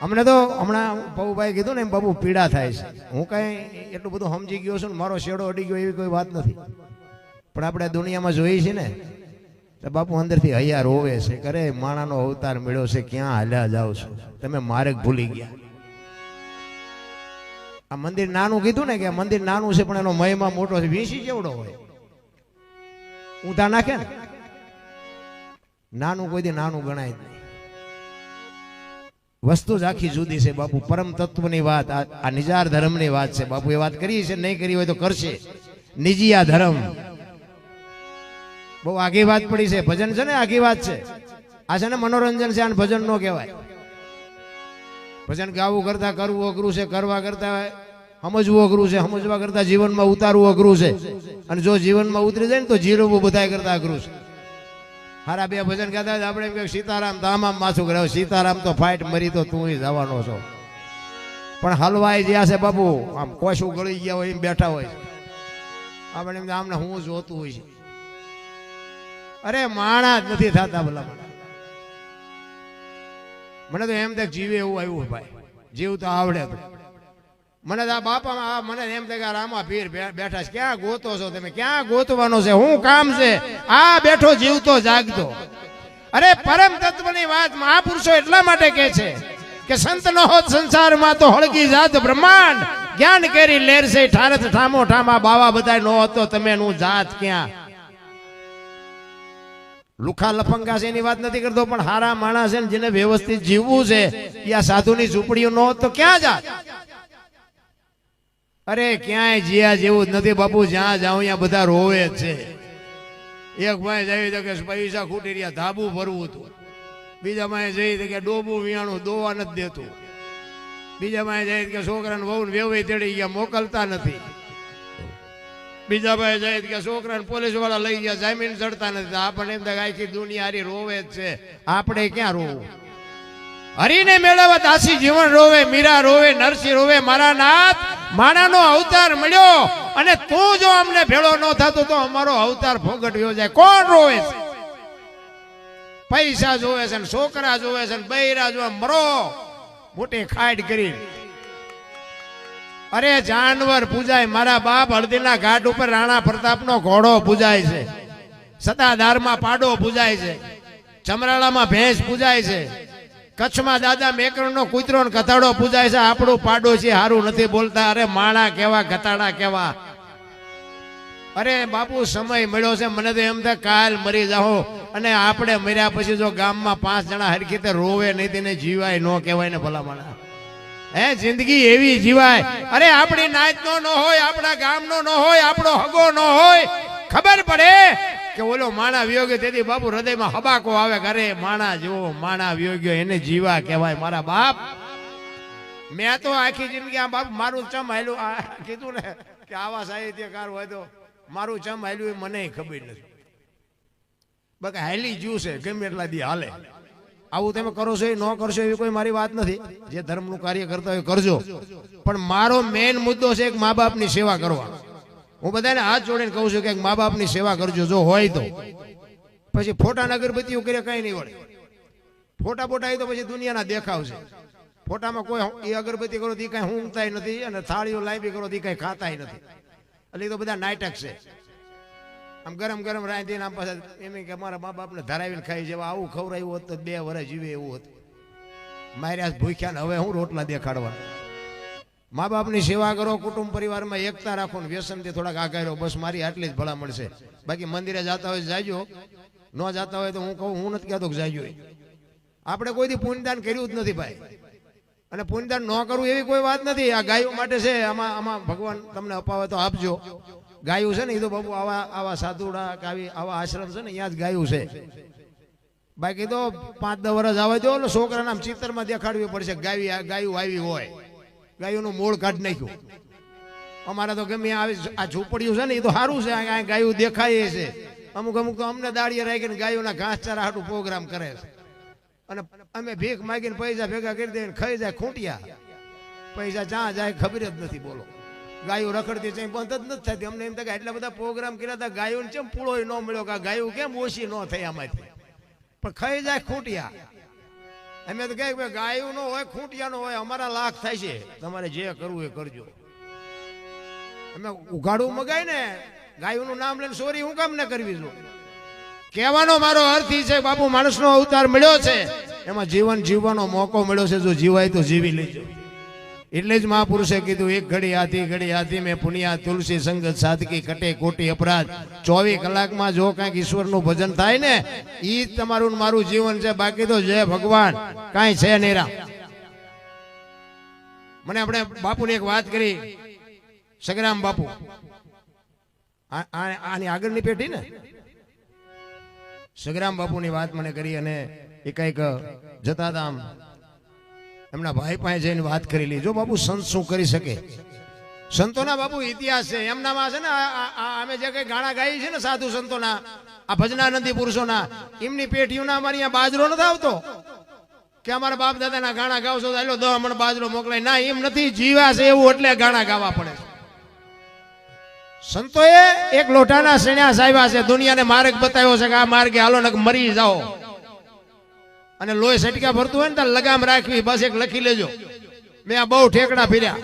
અમને તો હમણાં બાબુભાઈ કીધું ને એમ બાબુ પીડા થાય છે. હું કઈ એટલું બધું સમજી ગયો છું ને મારો શેડો અડી ગયો એવી કોઈ વાત નથી. પણ આપણે દુનિયામાં જોઈએ છીએ ને તો બાપુ અંદરથી હૈયા રોવે છે, કરે માણાનો અવતાર મળ્યો છે, ક્યાં હાલ્યા જાવ છો તમે, મારે ભૂલી ગયા. આ મંદિર નાનું કીધું ને કે આ મંદિર નાનું છે પણ એનો મહિમા મોટો છે. વીસી કેવડો હોય, ઊંધા નાખે ને નાનું કોઈ દી નાનું ગણાય જ નહીં. વસ્તુ જ આખી જુદી છે બાપુ. પરમ તત્વની વાત, આ નિજાર ધર્મની વાત છે બાપુ. એ વાત કરી છે, નહીં કરી હોય તો કરશે. નિજીયા ધર્મ બહુ આગી વાત પડી છે. ભજન છે ને આગી વાત છે. આ છે ને મનોરંજન છે, આને ભજન નો કહેવાય. ભજન ગાવું કરતા કરવું અઘરું છે, કરવા કરતા સમજવું અઘરું છે, સમજવા કરતા જીવનમાં ઉતારવું અઘરું છે. અને જો જીવનમાં ઉતરી જાય ને તો જીરવવું બધાય કરતા અઘરું છે. હારા બે ભજન ગાતા આપણે એમ કે સીતારામ તો આમ માથું કરે, સીતારામ તો ફાઇટ મરી તો તું જવાનો છો. પણ હલવાઈ જ્યાં છે બાપુ, આમ કોશું ગળી ગયા હોય એમ બેઠા હોય. આપણે એમ આમને હું જોતું હોય છે. અરે માણા જ નથી થતા ભલા. મને તો એમ થાય જીવે એવું આવ્યું ભાઈ, જીવ તો આવડે તો. મને તો આ બાપા મને એમ થાય કે રામા પીર બેઠા છે, ક્યાં ગોતો છો તમે, ક્યાં ગોતવાનો છે, શું કામ છે? આ બેઠો જીવતો જાગતો. અરે પરમ તત્વની વાત મહાપુરુષો એટલા માટે કહે છે કે સંત નો હોત સંસારમાં તો હળગી જાત બ્રહ્માંડ, જ્ઞાન કેરી લેર છે ઠારત ઠામો ઠામા, બાવા બધાય નો હતો તમે નું જાત ક્યાં. લુખા લફંગા છે એની વાત નથી કરતો, પણ હારા માણસ છે ને જેને વ્યવસ્થિત જીવવું છે એ આ સાધુની ઝૂંપડીઓ નો તો ક્યાં જાત. અરે ક્યાંય જીયા જેવું જ નથી બાપુ. જ્યાં જાઉં ત્યાં બધા રોવે જ છે. એક ભાઈ જઈ તો કે પૈસા ખૂટી રહ્યા, ધાબુ ભરવું હતું. બીજા ભાઈ જઈ કે ડોબું વિયાણું દોવા નથી દેતું. બીજા ભાઈ જઈ કે છોકરાને વહુ વેવાઈ તેડી ગયા, મોકલતા નથી. બીજા ભાઈ જાય કે છોકરાને પોલીસ વાળા લઈ ગયા, જામીન ચડતા નથી. આપણને એમ થાય આખી દુનિયા હારી રોવે જ છે, આપણે ક્યાં રોવું? હરીને મેળવવા દાસી જીવન રોવે, મીરા રોવે, નરસિંહ રોવે. મારા નાથ માણાનો અવતાર મળ્યો અને તું જો અમને ભેળો ન થતો તો અમારો અવતાર ફોગટવ્યો જાય. કોણ રોવે છે? પૈસા જોવે છે, છોકરા જોવે છે, બૈરા જોવે, મરો મોટી ખાડ કરી. અરે જાનવર પૂજાય. મારા બાપ હળદીના ઘાટ ઉપર રાણા પ્રતાપનો ઘોડો પૂજાય છે, સતાધારમાં પાડો પૂજાય છે, ચમરાળામાં ભેંસ પૂજાય છે, કચ્છમાં દાદા મેકરણનો કૂતરો ને ગધાડો પૂજાય છે. આપણું પાડો છે હારું નથી બોલતા. અરે માણા કેવા, ગધાડા કેવા. અરે બાપુ સમય મળ્યો છે, મને તો એમ થાય કાલ મરી જાઓ અને આપણે મર્યા પછી જો ગામમાં 5 જણા હરખી તે રોવે નહીં તેને જીવાય ન કહેવાય ને ભલા માણા. હે જિંદગી એવી જીવાય. અરે આપણી નાતનો ન હોય, આપણા ગામનો ન હોય, આપણો હગો ન હોય, ખબર પડે કે ઓલો માણા વિયોગ્ય તેથી બાપુ હૃદયમાં હબાકો આવે. ઘરે માણા જેવો માણા વિયોગ્ય એને જીવા કહેવાય. મારા બાપ મેં તો આખી જિંદગી આ બાપ મારું ચમ હાલ્યું. આ કીધું ને કે આવા સાહિત્યકાર હોય તો મારું ચમ હાલ્યું એ મને ખબર નથી. બાકી હાલી જ્યું છે ગમે એટલા દી હાલે. આવું તમે કરો છો એ ન કરશો એવી કોઈ મારી વાત નથી. જે ધર્મનું કાર્ય કરતા હોય કરજો, પણ મારો મેઇન મુદ્દો છે કે મા બાપની સેવા કરવા. હું બધાને હાથ જોડીને કહું છું કે મા બાપની સેવા કરજો જો હોય તો. પછી ફોટા અગરબત્તીઓ કરે કઈ નહીં વળે. ફોટા બોટા તો પછી દુનિયાના દેખાવ છે. ફોટામાં કોઈ એ અગરબત્તી કરો તો કઈ ઊંઘતાય નથી અને થાળીઓ લાંબી કરો તો કઈ ખાતાય નથી. એટલે એ તો બધા નાટક છે. આમ ગરમ ગરમ રાંધીને આમ પાછા એમ કે મારા મા બાપને ધરાવીને ખાઈ જેવા આવું ખવડાવ્યું હોત તો 2 વર્ષ જીવે એવું હતું. માર્યા ભૂખ્યા ને હવે હું રોટલા દેખાડવા. મા બાપની સેવા કરો, કુટુંબ પરિવારમાં એકતા રાખો ને વ્યસનથી થોડાક આગળ રહો. બસ મારી આટલી જ ભલામણ છે. બાકી મંદિરે જતા હોય જાજો, ન જતા હોય તો હું કહું, હું નથી કહેતો કે જાજો. આપણે કોઈથી પુણ્યદાન કર્યું જ નથી ભાઈ, અને પુણ્યદાન ન કરવું એવી કોઈ વાત નથી. આ ગાયો માટે છે. આમાં ભગવાન તમને અપાવે તો આપજો. ગાયું છે ને એ તો બાબુ આવા સાધુડા આવા આશ્રમ છે ને અહીંયા જ ગાયું છે. બાકી તો 5-10 વર્ષ આવે તો છોકરાના આમ ચિત્રમાં દેખાડવી પડશે ગાયું આવી હોય. ગાયોનું મૂળ કાઢી નાખ્યું. અમારે તો ગમે આ ઝૂંપડીયું છે ને એ તો સારું છે, આ ગાયું દેખાય છે. અમુક તો અમને દાડીએ રાખીને ગાયોના ઘાસચારા હાટું પ્રોગ્રામ કરે છે. અને અમે ભીખ માગીને પૈસા ભેગા કરી દઈએ ખાઈ જાય ખૂંટિયા. પૈસા જ્યાં જાય ખબર જ નથી. બોલો ગાયું રખડતી છે બંધ જ નથી થતી. અમને એમ થાય કે એટલા બધા પ્રોગ્રામ કર્યા હતા, ગાયોને કેમ પૂળો ન મળ્યો, કે ગાયું કેમ ઓછી ન થઈ આમાંથી, પણ ખાઈ જાય ખૂંટિયા. અમે તો કહે ગાયું નો હોય ખૂંટિયા નો હોય અમારા લાખ થાય છે, તમારે જે કરવું એ કરજો. અમે ઉઘાડું મગાય ને ગાયું નું નામ લઈને સોરી હું કામ ન કરવી છું. કહેવાનો મારો અર્થ એ છે બાપુ માણસનો અવતાર મળ્યો છે એમાં જીવન જીવવાનો મોકો મળ્યો છે, જો જીવાય તો જીવી લેજો. એટલે જ મહાપુરુષે કીધું એક ઘડી હાથી મેં પુણ્યા તુલસી સંગત સાદકી કટે કોટી અપરાધ. 24 કલાકમાં જો કાંઈક ઈશ્વરનું ભજન થાય ને ઈ તમારું મારું જીવન છે, બાકી તો જય ભગવાન કાંઈ છે નહીં. મને આપણે બાપુની એક વાત કરી, સગરામ બાપુ આની આગળની પેઢી ને સગરામ બાપુની વાત મને કરી અને એ કંઈક જતા હતા આમ એમના ભાઈ પાસે જઈને વાત કરેલી. જો બાપુ સંત શું કરી શકે, સંતોના બાપુ ઇતિહાસ છે એમનામાં છે ને. અમે જે કઈ ગાણા ગાઈ છે ને સાધુ સંતોના, આ ભજનાનંદી પુરુષોના, એમની પેઢીઓના અમારી અહીંયા બાજરો નથી આવતો કે અમારા બાપ દાદાના ગાણા ગાવશો તો 10 મણ બાજરો મોકલાય. ના, એમ નથી, જીવા છે એવું એટલે ગાણા ગાવા પડે. સંતોએ એક લોટાના સન્યાસ આવ્યા છે, દુનિયાને માર્ગ બતાવ્યો છે કે આ માર્ગે હાલો ને મરી જાઓ. અને લોહી સટકા ભરતું હોય ને ત્યારે લગામ રાખવી, બસ એક લખી લેજો. મેં આ બહુ ઠેકડા ફેર્યા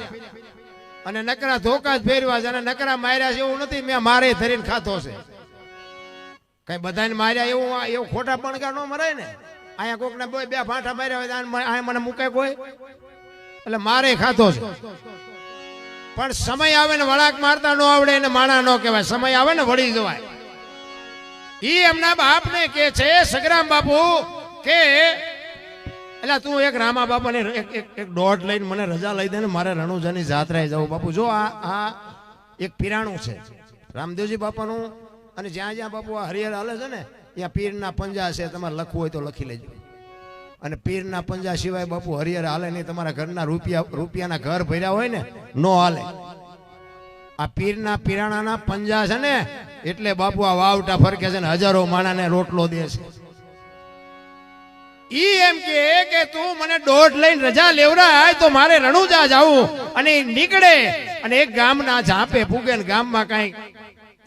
અને નકરા ધોકા જ ફેરવા છે અને નકરા માર્યા છે એવું નથી, મેં મારે ધરીને ખાતો છે. કઈ બધાને માર્યા એવું ખોટા પણગા ન મરાય ને. અહીંયા કોક ને બે ફાંઠા માર્યા હોય મને મુકાય કોઈ, એટલે મારે ખાતો છે. પણ સમય આવે ને વળાક મારતા ન આવડે એને માણા ન કહેવાય, સમય આવે ને વળી જવાય. ઈ એમના બાપને કે છે સગરામ બાપુ કે એટલે તું એક રામા બાપાને એક દોઢ લઈને મને રજા લઈ દે ને, મારે રણુજાની જાત્રાએ જવું. બાપુ જો આ એક પીરાણું છે રામદેવજી બાપાનું, અને જ્યાં જ્યાં બાપુ આ હરિહર હાલે છે ને ત્યાં પીરના પંજા છે, તમારે લખવું હોય તો લખી લેજો. અને પીરના પંજા સિવાય બાપુ હરિહર હાલે નહીં. તમારા ઘરના રૂપિયાના ઘર ભર્યા હોય ને નો હાલે. આ પીરના પીરાણાના પંજા છે ને એટલે બાપુ આ વાવટા ફરકે છે ને હજારો માણાને રોટલો દે છે. ઈ એમ કે તું મને દોઢ લઈને રજા લેવરાય તો મારે રણુજા જાવું. અને નીકળે અને એક ગામના ઝાપે પૂગે ને ગામમાં કઈ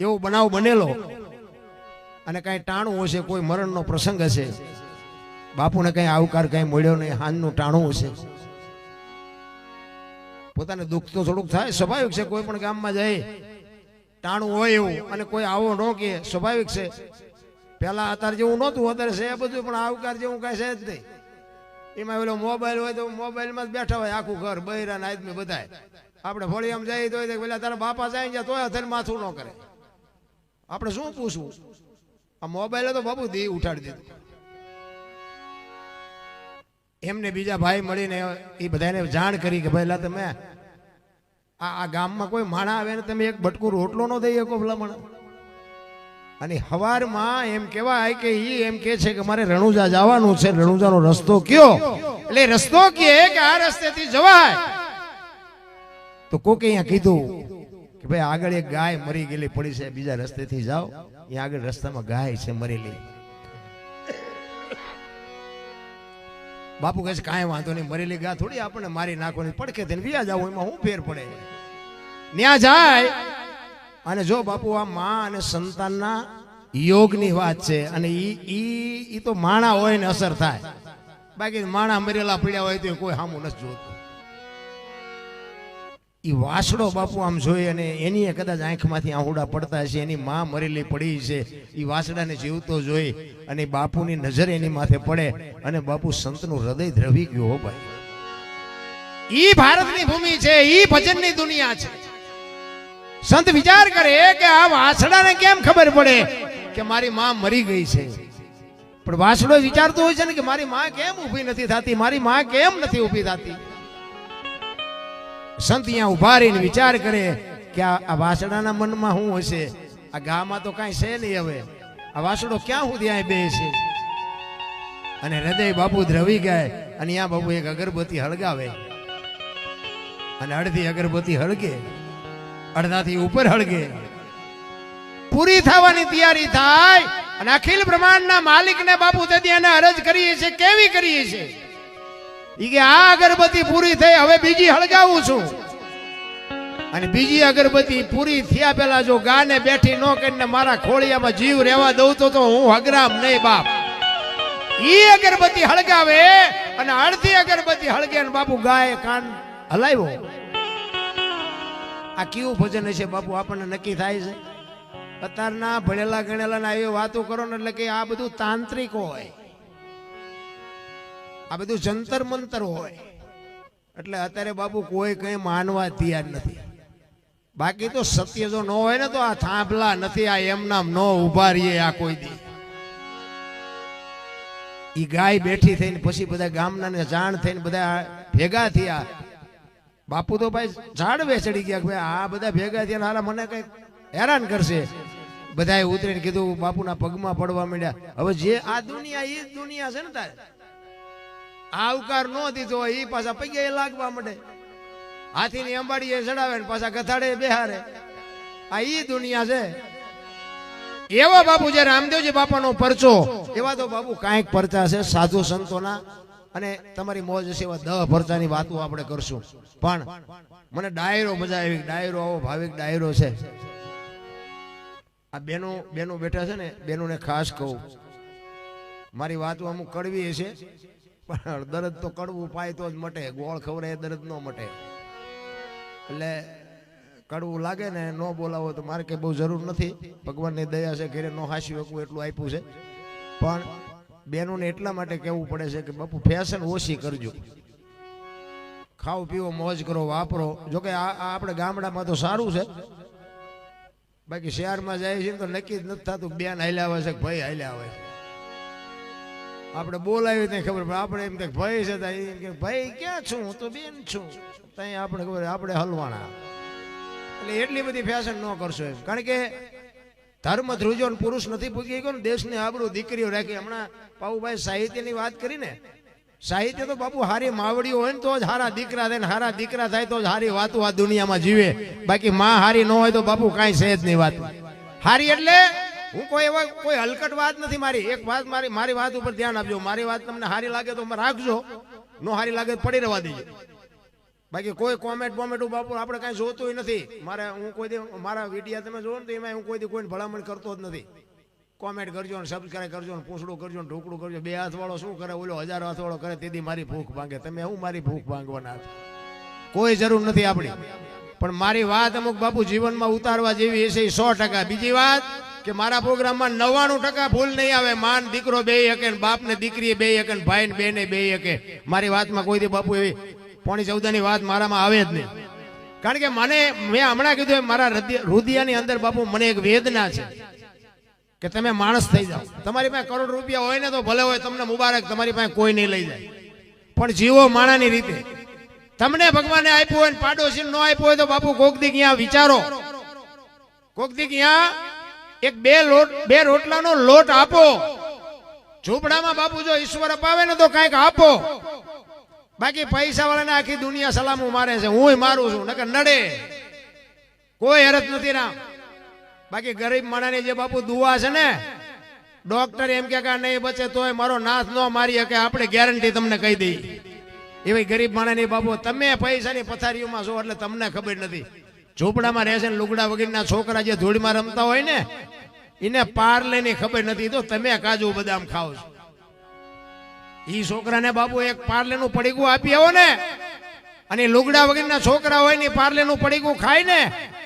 એવો બનાવ બનેલો અને કઈ ટાણું હશે, કોઈ મરણનો પ્રસંગ હશે, બાપુને કઈ આવકાર કઈ મળ્યો નહીં, હાનનું ટાણું હશે. પોતાને દુઃખ તો થોડુંક થાય, સ્વાભાવિક છે. કોઈ પણ ગામમાં જાય ટાણું હોય એવું અને કોઈ આવો ન કે સ્વાભાવિક છે. પેલા અત્યારે જેવું નહોતું, અત્યારે છે બધું, પણ આવકાર જેવું કઈ છે જ નહીં. એમાં પેલો મોબાઈલ હોય તો મોબાઈલમાં જ બેઠા હોય આખું ઘર, બૈરા આદમી બધા. આપણે ફળી આમ જઈએ તો પેલા તારા બાપા જાય ગયા તોય અત્યારે માથું ન કરે. આપણે શું પૂછવું? આ મોબાઈલે તો બાપુ દી ઉઠાડી દીધું. એમને બીજા ભાઈ મળીને એ બધાને જાણ કરી કે ભાઈ તમે આ ગામમાં કોઈ માણા આવે ને તમે એક બટકું રોટલો ન દઈએ કો ભલામણ. અને હવારમાં એમ કહેવાય કે ઈ એમ કે છે કે મારે રણુજા જવાનું છે, રણુજાનો રસ્તો કયો? એટલે રસ્તો કહે કે આ રસ્તેથી જવાય. તો કોકે અહીંયા કીધું કે ભાઈ આગળ એક ગાય મરી ગયેલી પડી છે, બીજા રસ્તેથી જાઓ, અહીંયા આગળ રસ્તામાં ગાય છે મરેલી. બાપુ કહે છે કાંઈ વાંધો નહીં, મરેલી ગાય થોડી આપણને મારી નાખવાની, પડકે થઈને વ્યા જાવ, એમાં શું ફેર પડે? ન્યા જાય અને જો બાપુ આ માં અને સંતાનના યોગની વાત છે. અને ઈ તો માણા હોય ને અસર થાય, બાકી માણા મરેલા પડ્યા હોય તો કોઈ સામું નથી જોતું. ઈ વાસડો બાપુ આમ જોઈએ અને એની કદાચ આંખમાંથી આહુડા પડતા હશે, એની માં મરેલી પડી છે, ઈ વાસડાને જીવતો જોઈ અને બાપુની નજર એની માથે પડે અને બાપુ સંતનું હૃદય દ્રવી ગયું. હો ભાઈ, ઈ ભારતની ભૂમિ છે, ઈ ભજનની દુનિયા છે. સંત વિચાર કરે કે આ વાસડાને કેમ ખબર પડે કે મારી માં મરી ગઈ છે? પણ વાસડો વિચારતો હોય છે ને કે મારી માં કેમ ઊભી નથી થતી, મારી માં કેમ નથી ઊભી થતી? સંત અહીંયા ઉભા રહીને વિચાર કરે કે આ વાસડાના મનમાં શું હશે? આ ગામમાં તો કાંઈ છે નહીં, હવે આ વાસડો ક્યાં સુધી અહીં બેસે? અને હૃદય બાપુ દ્રવી ગયા અને અહીંયા બાપુ એક અગરબત્તી હળગાવે અને અડધી અગરબત્તી હળગે, અડધાથી ઉપર હળગે, પૂરી થવાની તૈયારી થાય અને અખિલ બ્રહ્માંડના માલિકને બાપુ તેથી એને અરજ કરીએ છે. કેવી કરીએ છે? ઈ કે આ અગરબત્તી પૂરી થઈ, હવે બીજી હળગાવું છું. અને બીજી અગરબત્તી પૂરી થયા પહેલા જો ગાને બેઠી ન કરીને મારા ખોળિયામાં જીવ રહેવા દઉં તો હું હગરામ નહીં બાપ. ઈ અગરબત્તી હળગાવે અને અડધી અગરબત્તી હળગે ને બાપુ ગાય કાન હલાવ્યો. આ કેવું ભજન હશે બાપુ આપણને નક્કી થાય છે? અત્યારના ભણેલા ગણેલા ના એવી વાતો કરો ને એટલે કે આ બધું તાંત્રિક હોય, આ બધું જંતર મંતર હોય. એટલે અત્યારે બાપુ કોઈ કઈ માનવા તૈયાર નથી. બાકી તો સત્ય જો ન હોય ને તો આ થાંભલા નથી, આ એમનામ ન ઉભા રહીએ આ કોઈ દી. ઈ ગાય બેઠી થઈને પછી બધા ગામના ને જાણ થઈને બધા ભેગા થયા. બાપુ તો ભાઈ ઝાડવે ચડી ગયા, ભાઈ આ બધા ભેગા થયા હારા મને કઈ હેરાન કરશે. બધાએ ઉતરીને કીધું, બાપુના પગમાં પડવા માંડ્યા. હવે જે આ દુનિયા એ જ દુનિયા છે ને તારે, આવકાર ન દીધો એ પાછા પગે લાગવા માંડે. હાથીની અંબાડીએ ચડાવે ને પાછા ગથાડે બેહારે. આ ઈ દુનિયા છે. એવા બાપુ જે રામદેવજી બાપાનો પરચો, એવા તો બાપુ કાંઈક પરચા છે સાધુ સંતોના. અને તમારી મોજ હશે એવા 10 પરચાની વાતો આપણે કરશું. પણ મને ડાયરો મજા આવી. ડાયરો આવો ભાવિક ડાયરો છે. આ બેનો બેઠા છે ને, બેનોને ખાસ કહું, મારી વાતો અમુક કડવી છે પણ દર્દ તો કડવું પાય તો જ મટે. ગોળ ખવડાય દર્દ ન મટે. એટલે કડવું લાગે ને ન બોલાવો તો મારે કઈ બહુ જરૂર નથી. ભગવાનની દયા છે, ઘરે ન હાસી શકું એટલું આપ્યું છે. પણ બેનોને એટલા માટે કહેવું પડે છે કે બાપુ ફેશન ઓછી કરજો, ખાઓ પીવો મોજ કરો વાપરો. જોકે આ આપણે ગામડામાં તો સારું છે, બાકી શહેરમાં જાય છે તો નક્કી જ નથી થતું બેન હાલ્યા આવે છે કે ભાઈ હાલ્યા આવે છે. આપણે બોલાવી ત્યાં ખબર પડે. આપણે એમ કે ભાઈ છે એમ કે ભાઈ ક્યાં છું, હું તો બેન છું. ત્યાં આપણે ખબર આપણે હલવાણા. એટલે એટલી બધી ફેશન ન કરશો એમ. કારણ કે ધર્મ ધ્રુજો પુરુષ નથી પૂગી ગયો ને, દેશની આબરૂ દીકરીઓ રાખી. હમણાં પાઉભાઈ સાહિત્યની વાત કરી ને, સાહિત્ય તો બાપુ હારી માવડીઓ હોય ને તો જ હારા દીકરા થાય, ને હારા દીકરા થાય તો જ હારી વાતો આ દુનિયામાં જીવે. બાકી માં હારી ન હોય તો બાપુ કાંઈ સહેજ નહીં વાત હારી. એટલે હું કોઈ હલકટ વાત નથી. મારી એક વાત, મારી વાત ઉપર ધ્યાન આપજો. મારી વાત તમને હારી લાગે તો રાખજો, નો હારી લાગે તો પડી રહેવા દેજો. બાકી કોઈ કોમેન્ટ બાપુ આપણે કાંઈ જોતું નથી. હું કોઈ દી મારા વિડીયા તમે જોવો ને તો એમાં હું કોઈ દી કોઈને ભલામણ કરતો જ નથી. કોમેન્ટ કરજો ને સબસ્ક્રાઈબ કરજો ને પૂછડું કરજો ને ઢોકળું કરજો. 2 હાથ વાળો શું કરે, ઓલો 1000 હાથ વાળો કરે, તેથી મારી ભૂખ ભાંગે. તમે હું મારી ભૂખ ભાંગવાના? કોઈ જરૂર નથી આપણી. પણ મારી વાત અમુક બાપુ જીવનમાં ઉતારવા જેવી હશે 100%. બીજી વાત કે મારા પ્રોગ્રામમાં 99% ભૂલ નહીં આવે. માન દીકરો બે શકે, બાપ ને દીકરી બે શકે, ભાઈ ને બેને બે શકે. મારી વાતમાં કોઈ દી બાપુ એવી 14 ની વાત મારામાં આવે જ નહીં. કારણ કે મેં હમણાં કીધું મારા હૃદયની અંદર બાપુ મને એક વેદના છે કે તમે માણસ થઈ જાઓ. તમારી પાસે કરોડ રૂપિયા હોય ને તો ભલે હોય, તમને મુબારક, તમારી પાસે કોઈ નહીં લઈ જાય. પણ જીવો માણાની રીતે. તમને ભગવાને આપ્યું હોય ને પાડોશી ન આપ્યું હોય તો બાપુ કોક દી ક્યાં વિચારો, કોક દી ક્યાં એક બે રોટલાનો લોટ આપો. ઝૂંપડામાં બાપુ જો ઈશ્વર અપાવે ને તો કાંઈક આપો. બાકી પૈસા વાળાને આખી દુનિયા સલામું મારે છે, હું મારું છું, નકર નડે. કોઈ હરત નથી રામ. બાકી ગરીબ માણસની જે બાપુ દુઆ છે ને, ડોક્ટર એમ કે નહીં બચે તોય મારો નાથ ન મારી શકે, આપણે ગેરંટી તમને કહી દઈએ. એવી ગરીબ માણસની બાપુ તમે પૈસાની પથારીઓમાં છો એટલે તમને ખબર નથી. ઝૂંપડામાં રહેશે ને લુગડા વગરના છોકરા જે ધૂળમાં રમતા હોય ને, એને પાર્લેની ખબર નથી. તો તમે કાજુ બદામ ખાઓ છો. ઈ છોકરાને બાપુ એક પાર્લેનું પડીકું આપી આવો ને, અને લુગડા વગરના છોકરા હોય ને પાર્લેનું પડીકું ખાય ને,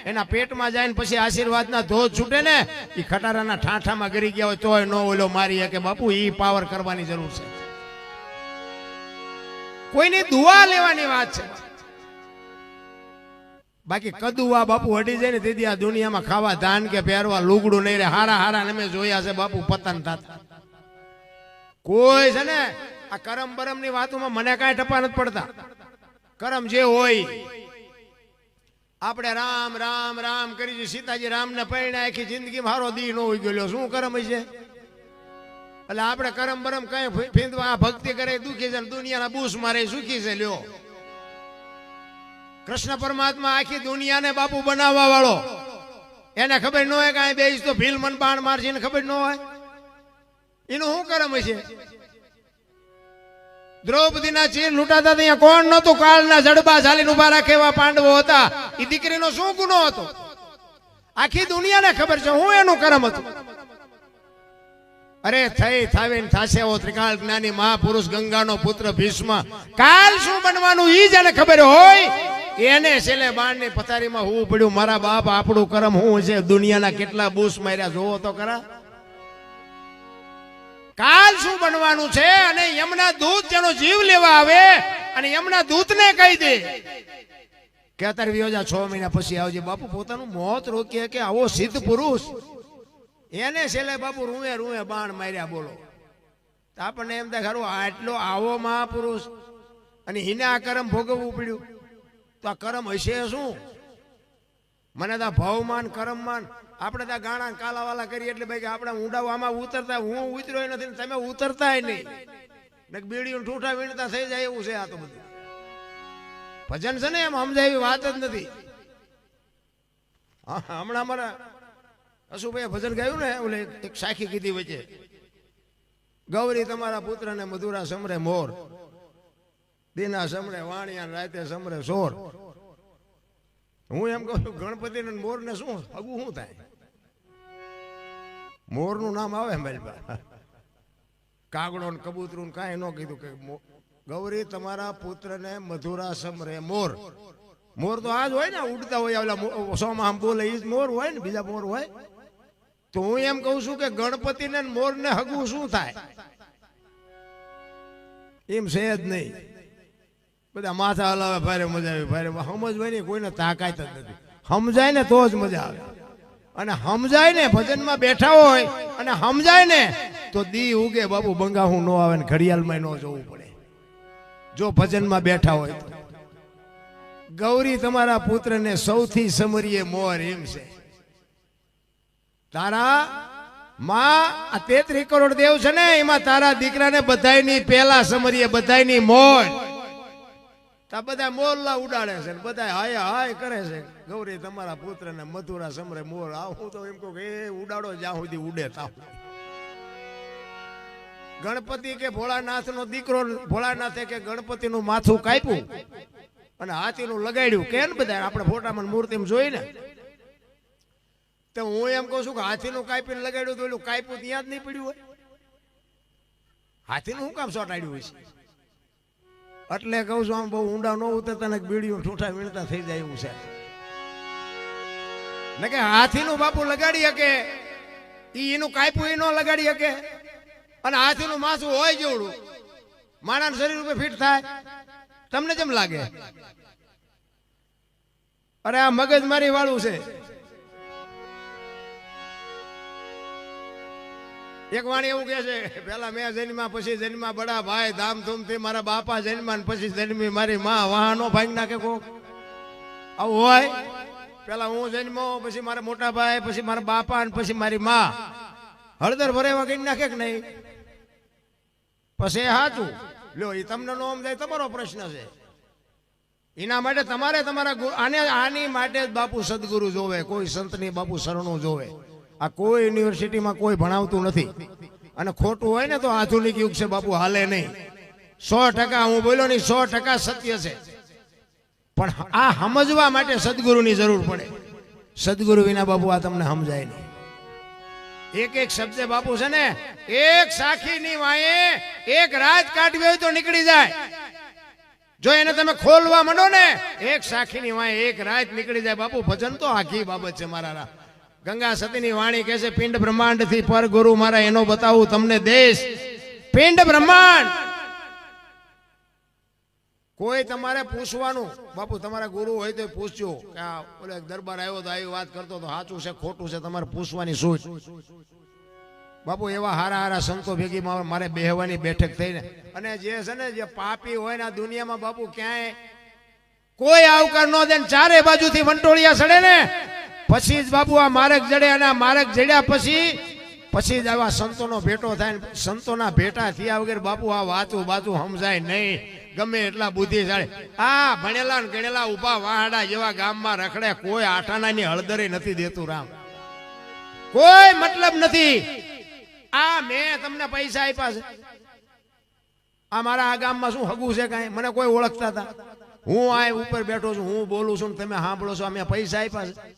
એના પેટમાં જાય ને પછી આશીર્વાદના ધોધ છૂટે ને, એ ખટારાના ઠાઠામાં ગરી ગયા હોય તોય નો ઓલો મારી કે બાપુ ઈ પાવર કરવાની જરૂર છે. કોઈની દુઆ લેવાની વાત છે. બાકી કદુઆ બાપુ હટી જાય ને તેથી આ દુનિયામાં ખાવા ધાન કે પહેરવા લુગડું નહીં રહે. હારા અમે જોયા છે બાપુ પતન થતા. કોઈ છે ને આ કરમ બરમ ની વાતોમાં મને કાંઈ ટપા નથી પડતા. કરમ જે હોય આપણે રામ રામ રામ કરી. સીતાજી રામ ને પરણ્યા, આખી જિંદગી મારો દી નો હોય ગયો. શું કરમ છે? એટલે આપણે કરમ બરમ કઈ ફીંદવા ભક્તિ કરે દુખી છે, દુનિયાના બૂસ મારે સુખી છે. લ્યો, કૃષ્ણ પરમાત્મા આખી દુનિયાને બાપુ બનાવવા વાળો, એને ખબર ન હોય કાંઈ બેસ તો ભીલ મન બાણ મારશે, એને ખબર ન હોય એનું શું કરમ છે? દ્રૌપદીના ચીર લૂંટાતા ત્યાં કોણ નતું? કાળના જડબા ઝાલીને ઉભા રાખે એવા પાંડવો હતા. એ દીકરીનો શું ગુનો હતો? આખી દુનિયાને ખબર છે હું એનું કરમ હતું. અરે થઈ થાવીને થાશે એવો ત્રિકાળ જ્ઞાની મહાપુરુષ ગંગાનો પુત્ર ભીષ્મ કાલ શું બનવાનું ઈ જેને ખબર હોય એને છેલ્લે બાણની પથારીમાં હું પડ્યું મારા બાપ આપણું કરમ હું છે દુનિયાના કેટલા બૂસ માર્યા જોવો તો ખરા કાલ શું બનવાનું છે અને યમના દૂત જેનો જીવ લેવા આવે અને યમના દૂતને કહી દે કે અત્યારે વિયોજા 6 મહિના પછી આવજે બાપુ પોતાનું મોત રોકીએ કે આવો સિદ્ધ પુરુષ એને છેલ્લે બાપુ રૂએ રૂએ બાણ માર્યા બોલો તો આપણને એમ થાય ખરું આટલો આવો મહાપુરુષ અને એને આ કરમ ભોગવવું પડ્યું તો આ કરમ હશે શું મને તો ભાવમાન કરમમાન આપણે ત્યાં ગાણા કાલાવાલા કરીએ એટલે ભાઈ કે આપણે ઊંડા આમાં ઉતરતા હું ઉતર્યો નથી ને તમે ઉતરતા નહીં ને બીડીયું ઠૂઠા વીણતા થઈ જાય એવું છે આ તો બધું ભજન છે ને એમ સમજાય એવી વાત જ નથી હમણાં અમારા અશુભાઈ ભજન ગાયું ને ઓલે એક સાખી કીધી વચ્ચે ગૌરી તમારા પુત્રને મધુરા સમરે મોર દીના સમરે વાણિયા રાતે સમરે સોર હું એમ કહું છું ગણપતિ ને મોર ને શું હગું શું થાય મોર નું નામ આવે મારી પાસે કાગડો ને કબૂતરું ને કાંઈ ન કીધું કે ગૌરી તમારા પુત્ર ને મધુરા સમરે મોર મોર તો આ જ હોય ને ઉડતા હોય ઓલા સોમાં આમ બોલે એ જ મોર હોય ને બીજા મોર હોય તો હું એમ કઉ છું કે ગણપતિ ને મોર ને હગું શું થાય એમ છે જ નહીં બધા માથા હલાવે ભારે મજા આવે ભારે સમજવાય ને કોઈને તાકાત જ નથી સમજાય ને તો જ મજા આવે અને સમજાય ને ભજનમાં બેઠા હોય અને સમજાય ને તો દી ઉગે બાપુ બંગાહું ન આવે ને ઘડિયાળમાં ન જોવું પડે જો ભજનમાં બેઠા હોય તો ગૌરી તમારા પુત્રને સૌથી સમરીએ મોર એમ છે તારા માં આ 33 કરોડ દેવ છે ને એમાં તારા દીકરાને બધાયની પહેલા સમરીએ બધાયની મોર તા બધા મોરલા ઉડાડે છે બધા હાય હાય કરે છે ગૌરી તમારા પુત્રને મથુરા સમરે મોર હું તો એમ કહું કે એ ઉડાડો જ્યાં સુધી ઉડે ત્યાં ગણપતિ કે ભોળાનાથ નો દીકરો ભોળાનાથે કે ગણપતિ નું માથું કાપ્યું અને હાથીનું લગાડ્યું કે ને બધા આપણે ફોટામાં મૂર્તિ જોઈ ને તો હું એમ કહું છું કે હાથીનું કાપીને લગાડ્યું તો એલું કાપ્યું ત્યાં જ નહીં પડ્યું હોય હાથીનું શું કામ ચોટાડ્યું હોય છે એટલે કહું છું આમ બહુ ઊંડા ન ઉતરતા ને બીડીયું ઠૂઠા વીણતા થઈ જાય એવું છે ને કે હાથીનું બાપુ લગાડી શકે એનું કાપ્યું એ ન લગાડી શકે અને હાથીનું માથું હોય જેવડું માણસ શરીર ઉપર ફિટ થાય તમને કેમ લાગે અરે આ મગજ મારી વાળું છે એક વાણી એવું કે છે પેલા મેં જન્મ્યા પછી જન્મ્યા બડા ભાઈ ધામધૂમથી મારા બાપા જન્મ્યા પછી જન્મી મારી માં વાહનો ભાંગી નાખે કોક આવું હોય પેલા હું જન્મ્યો પછી મારા મોટા ભાઈ પછી મારા બાપા પછી મારી માં હળદર ભરેવા ગઈ નાખે કે નહીં પછી સાચું લ્યો એ તમને નો સમજાય તમારો પ્રશ્ન છે એના માટે તમારે તમારા આની માટે જ બાપુ સદગુરુ જોવે કોઈ સંતની બાપુ શરણું જોવે આ કોઈ યુનિવર્સિટીમાં કોઈ ભણાવતું નથી અને ખોટું હોય ને તો આધુનિક યુગ છે બાપુ હાલે નહીં 100% હું બોલ્યો નહીં 100% સત્ય છે પણ આ સમજવા માટે સદગુરુની જરૂર પડે સદગુરુ વિના બાપુ આ તમને સમજાય નહીં એક એક શબ્દ બાપુ છે ને એક સાખીની વાયે એક રાત કાઢવી હોય તો નીકળી જાય જો એને તમે ખોલવા માંડો ને એક સાખીની વાયે એક રાત નીકળી જાય બાપુ ભજન તો આખી બાબત છે મારા ગંગા સતીની વાણી કહે છે પિંડ બ્રહ્માંડ થી પર ગુરુ મારા એનો બતાવું તમને દેશ પિંડ બ્રહ્માંડ કોઈ તમારે પૂછવાનું બાપુ તમારા ગુરુ હોય તો પૂછજો કે આ ઓલે દરબાર આવ્યો તો આવી વાત કરતો તો સાચું છે ખોટું છે તમારે પૂછવાની સૂચ બાપુ એવા હારા હારા સંતો ભેગી મારે બેહવાની બેઠક થઈને અને જે છે ને જે પાપી હોય ને આ દુનિયામાં બાપુ ક્યાંય કોઈ આવકાર ન દે ચારે બાજુથી વંટોળિયા સડે ને પછી જ બાપુ આ માર્ગ જડે અને આ માર્ગ જડ્યા પછી જ આવા સંતોનો ભેટો થાય સંતોના ભેટા થયા વગર બાપુ આ વાતું બાતું સમજાય નહીં ગમે એટલા બુદ્ધિશાળી આ ભણેલા ને ગણેલા ઉભા વાહડા જેવા ગામમાં રખડે કોઈ આઠાનાની હળદરે નથી દેતું રામ કોઈ મતલબ નથી આ મેં તમને પૈસા આપ્યા છે આ મારા આ ગામમાં શું હગું છે કાંઈ મને કોઈ ઓળખતા હતા હું આ ઉપર બેઠો છું હું બોલું છું તમે સાંભળો છો અમે પૈસા આપ્યા છે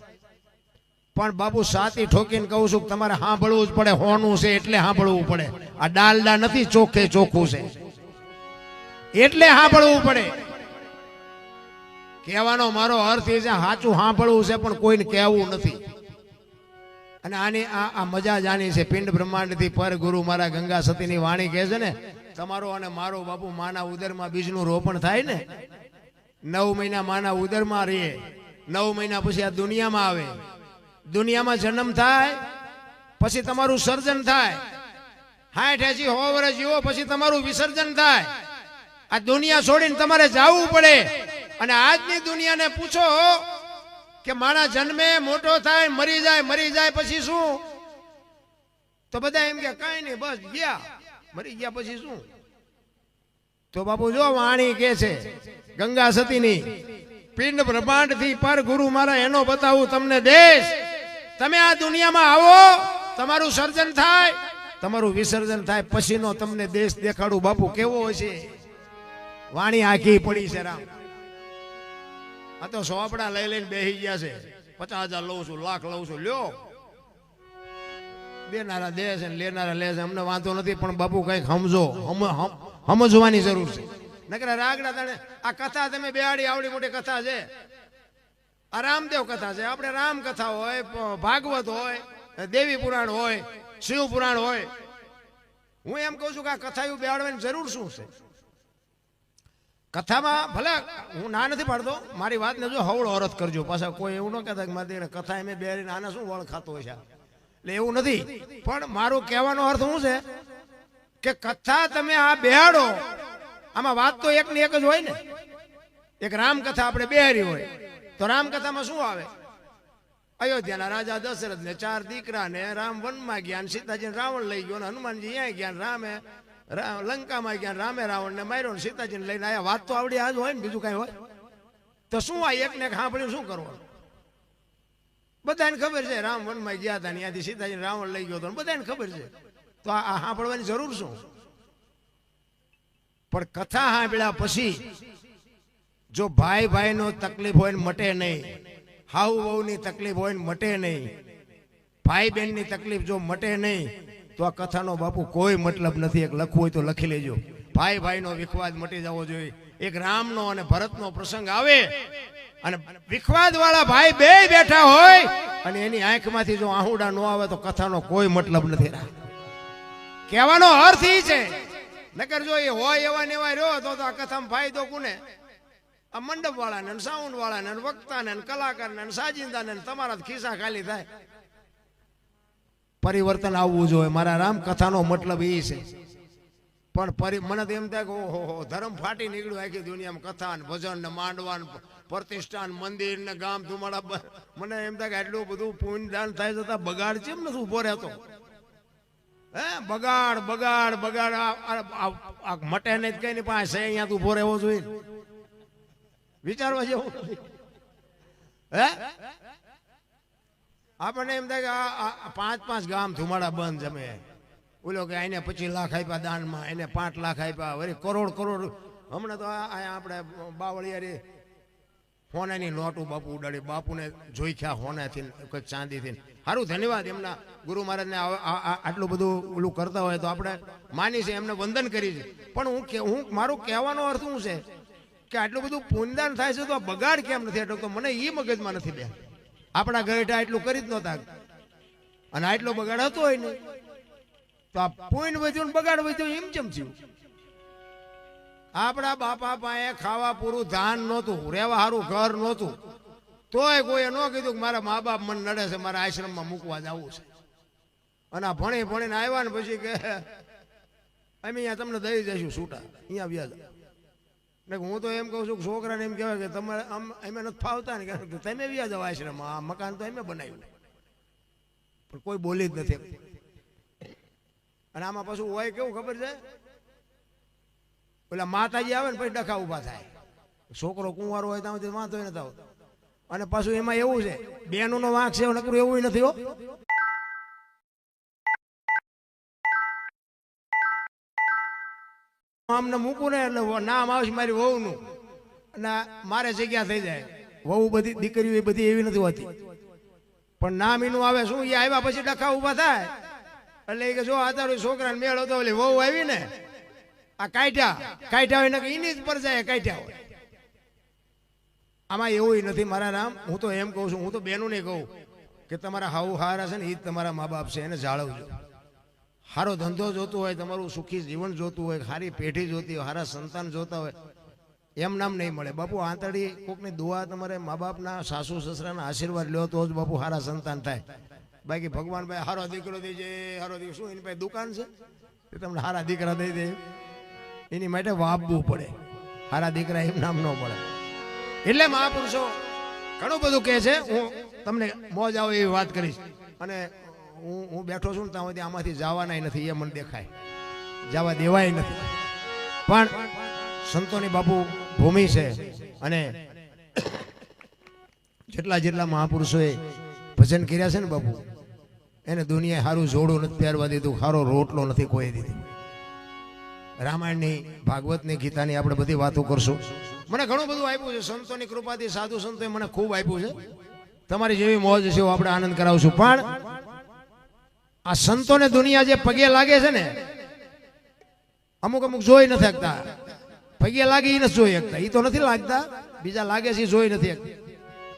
પણ બાપુ સાતી ઠોકીને કહું છું કે તમારે સાંભળવું જ પડે. હોનું છે એટલે સાંભળવું પડે. આ ડાલડા નથી, ચોખ્ખે ચોખ્ખું છે એટલે સાંભળવું પડે. કહેવાનો મારો અર્થ એ છે સાચું સાંભળવું છે પણ કોઈને કહેવું નથી. અને આની આ મજા જાણી છે. પિંડ બ્રહ્માંડથી પર ગુરુ મારા ગંગા સતીની વાણી કહે છે ને, તમારો અને મારો બાપુ માના ઉદરમાં બીજનું રોપણ થાય ને, 9 મહિના માના ઉદરમાં રહે, 9 મહિના પછી આ દુનિયામાં આવે, દુનિયામાં જન્મ થાય, પછી તમારું સર્જન થાય, 60 80 100 વર્ષ જીવો પછી તમારું વિસર્જન થાય. આ દુનિયા છોડીને તમારે જવું પડે. અને આજની દુનિયાને પૂછો કે માણસ જન્મે, મોટો થાય, મરી જાય પછી શું? તો બધા એમ કે કઈ નહીં, બસ ગયા, મરી ગયા પછી શું? તો બાપુ જો વાણી કે છે ગંગા સતીની, પિંડ બ્રહ્માંડ થી પર ગુરુ મારા એનો બતાવું તમને દેશ. તમે આ દુનિયામાં આવો, તમારું સર્જન થાય, તમારું વિસર્જન થાય, પછીનો તમને દેશ દેખાડું બાપુ કેવો હોય છે. વાણી આખી પડી છે રામ. આ તો સોપડા લઈ લઈને બેસી ગયા છે. 50,000 લઉં છું, લાખ લઉં છું, લ્યો. દેનારા દે છે ને લેનારા લે છે, અમને વાંધો નથી, પણ બાપુ કઈક સમજો, સમજવાની જરૂર છે. નકરા રાગડા તને આ કથા તમે બેહાડી, આવડી મોટી કથા છે. આ રામદેવ કથા છે, આપણે રામ કથા હોય, ભાગવત હોય, દેવી પુરાણ હોય, શિવ પુરાણ હોય. હું એમ કહું છું કે આ કથા બેહાડવાની જરૂર શું છે? કથામાં ભલે હું ના નથી પાડતો, મારી વાતને જો હવળો અરથ કરજો. પાછા કોઈ એવું ન કહેતા કે મારી કથા એમ બેહાડીને આને શું વળ ખાતો હોય છે, એટલે એવું નથી. પણ મારું કહેવાનો અર્થ શું છે કે કથા તમે આ બેહાડો, આમાં વાત તો એકની એક જ હોય ને. એક રામકથા આપણે બેહારી હોય તો રામકથામાં શું આવે? અયોધ્યાના રાજા દશરથ ને 4 દીકરા ને રામ વનમાં ગયા, સીતાજીને રાવણ લઈ ગયો, હનુમાનજી અહીંયા ગયા, રામે લંકામાં ગયા, રામે રાવણ ને માર્યો, સીતાજીને લઈને આયા. વાત તો આવડી આજ હોય ને, બીજું કઈ હોય તો શું? આ એકને સાંભળ્યું શું કરવાનું? બધાને ખબર છે રામ વનમાં ગયા હતા, ત્યાંથી સીતાજીને રાવણ લઈ ગયો હતો, બધાને ખબર છે. તો આ સાંભળવાની જરૂર શું? પણ કથા સાંભળ્યા પછી જો ભાઈ ભાઈ નો તકલીફ હોય ને મટે નહીં, હાઉ વહુ ની તકલીફ હોય ને મટે નહીં, ભાઈ બહેન ની તકલીફ જો મટે નહીં, તો આ કથાનો બાપુ કોઈ મતલબ નથી. એક લખવું હોય તો લખી લેજો. ભાઈ ભાઈ નો વિખવાદ મટી જવો જોઈએ. એક રામનો અને ભરતનો પ્રસંગ આવે અને વિખવાદ વાળા ભાઈ બે બેઠા હોય અને એની આંખમાંથી જો આહુડા ન આવે તો કથાનો કોઈ મતલબ નથી. કહેવાનો અર્થ એ છે, નકર જો એ હોય એવા ને એવા રહ્યો તો આ કથામાં ફાયદો કોને? આ મંડપ વાળાને, સાઉન્ડ વાળાને, વક્તાને, કલાકારને, સાજિંદાને, તમારા ખિસ્સા ખાલી થાય. પરિવર્તન આવવું જોઈએ. મારા રામ કથાનો મતલબ એ છે. પણ મને તો એમ થાય કે ઓહો ધર્મ ફાટી નીકળ્યું આખી દુનિયામાં. કથા ને ભજન ને માંડવા ને પ્રતિષ્ઠાન, મંદિર ને ગામ ધુમાડા. મને એમ થાય કે આટલું બધું પુણ્યદાન થાય છતાં બગાડ કેમ નથી ઉભો રહેતો? હે બગાડ બગાડ બગાડ મટે ને કઈ નહીં, પાસે અહીંયા તો ઉભો રહેવો જોઈએ. વિચારવા જેવું નથી. હે આપણને એમ થાય કે આ 5 ગામ ધુમાડા બંધ જમે. ઓલો કે એને 25 લાખ આપ્યા દાનમાં, એને 5 લાખ આપ્યા, વળી કરોડ. હમણાં તો અહીંયા આપણે બાવળિયારી હોનાની નોટું બાપુ ઉડાડી, બાપુને જોઈખ્યા હોનાથી, કોઈ ચાંદીથી. સારું, ધન્યવાદ. એમના ગુરુ મહારાજને આટલું બધું ઓલું કરતા હોય તો આપણે માની છે, એમને વંદન કરી છે. પણ હું મારું કહેવાનો અર્થ શું છે કે આટલું બધું પુણ્યદાન થાય છે તો બગાડ કેમ નથી અટકતો? મને એ મગજમાં નથી બે. આપણા ગરેટા એટલું કરી જ નહોતા અને આટલો બગાડ હતો હોય નહીં, તો આ પુણ્ય વધ્યું ને બગાડ વધ્યું એમ કેમ થયું? આપણા બાપા પાસે ખાવા પૂરું ધાન નહોતું, રહેવા સારું ઘર નહોતું, તોય કોઈએ ન કીધું કે મારા મા બાપ મને નડે છે, મારા આશ્રમમાં મૂકવા જવું છે. અને આ ભણીને આવ્યા ને પછી કે અમે અહીંયા તમને દઈ જઈશું છૂટા, અહીંયા વ્યાજ. ને હું તો એમ કહું છું કે છોકરાને એમ કહેવાય કે તમારે અમે નથી ફાવતા ને, કે તમે વ્યાજ જાવ આશ્રમમાં, આ મકાન તો અમે બનાવ્યું. પણ કોઈ બોલી જ નથી. અને આમાં પાછું હોય કેવું ખબર છે? પેલા માતાજી આવે ને પછી ડખા ઉભા થાય. છોકરો કુંવારો હોય ત્યાં વાંધો નથી આવતો. અને પાછું એમાં એવું છે, બેનનો વાંક છે, નકરું એવું નથી હો. આમને મૂકું ને એટલે નામ આવશે મારી વહુનું અને મારે જગ્યા થઈ જાય. વહુ બધી દીકરીઓ બધી એવી નથી હોતી. પણ ના મીનું આવે શું એ આવ્યા પછી ડખા ઊભા થાય એટલે કે જો આ તારું છોકરાને મેળ હતો ઓલી વહુ આવી ને આ કાઢ્યા હોય ને એની જ પર જાય કાઢ્યા હોય. આમાં એવું નથી મારા રામ. હું તો એમ કહું છું, હું તો બેનું ને કહું કે તમારા હાઉ હારા છે ને એ જ તમારા મા બાપ છે, એને જાળવજો. સારો ધંધો જોતો હોય, તમારું સુખી જીવન જોતું હોય, સારી પેઢી જોતી હોય, સારા સંતાન જોતા હોય, એમ નામ નહીં મળે બાપુ. આંતળી કોકની દુઆ તમારે મા બાપના સાસુ સસરાના આશીર્વાદ લ્યો તો જ બાપુ સારા સંતાન થાય. બાકી ભગવાન ભાઈ હારો દીકરો દેજે, હારો દીકરો શું એની પાસે દુકાન છે એ તમને સારા દીકરા દઈ દે? એની માટે વાપવું પડે. સારા દીકરા એમ નામ ન મળે. એટલે મહાપુરુષો ઘણું બધું કહે છે. હું તમને મોજ આવે એવી વાત કરીશ. અને હું બેઠો છું ને ત્યાં સુધી આમાંથી જવાના નથી, એ મને દેખાય, જવા દેવાય નથી. પણ સંતોની બાપુ ભૂમિ છે. અને જેટલા મહાપુરુષોએ ભજન કર્યા છે ને બાપુ, એને દુનિયાએ સારું જોડું નથી પહેરવા દીધું, સારો રોટલો નથી કોઈ દીધું. રામાયણની, ભાગવતની, ગીતાની આપણે બધી વાતો કરશું. મને ઘણું બધું આપ્યું છે સંતોની કૃપાથી. સાધુ સંતોએ મને ખૂબ આપ્યું છે. તમારી જેવી મોજ છે એવું આપણે આનંદ કરાવશું. પણ આ સંતોને દુનિયા જે પગે લાગે છે ને, અમુક જોઈ નથી શકતા. પગે લાગે એ નથી જોઈ શકતા. એ તો નથી લાગતા, બીજા લાગે છે એ જોઈ નથી શકતા.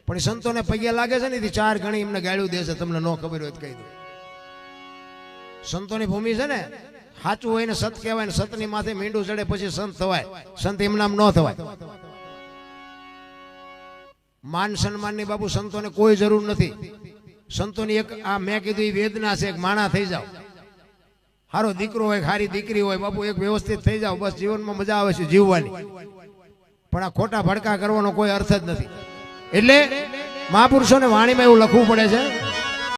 પણ સંતોને પગે લાગે છે ને એથી 4 ગણી એમને ગાળ્યું દે છે. તમને ન ખબર હોય તો કહી દઉં. સંતોની ભૂમિ છે ને, સાચું હોય ને સત કહેવાય ને સતની માથે મીંડું ચડે પછી સંત થવાય. સંત એમ નામ ન થવાય. માન સન્માનની બાપુ સંતોને કોઈ જરૂર નથી. સંતોની એક આ મેં કીધું એ વેદના છે. એક માણા થઈ જાવ, સારો દીકરો હોય, સારી દીકરી હોય બાપુ, એક વ્યવસ્થિત થઈ જાવ, બસ જીવનમાં મજા આવે છે જીવવાની. પણ આ ખોટા ભડકા કરવાનો કોઈ અર્થ જ નથી. એટલે મહાપુરુષોને વાણીમાં એવું લખવું પડે છે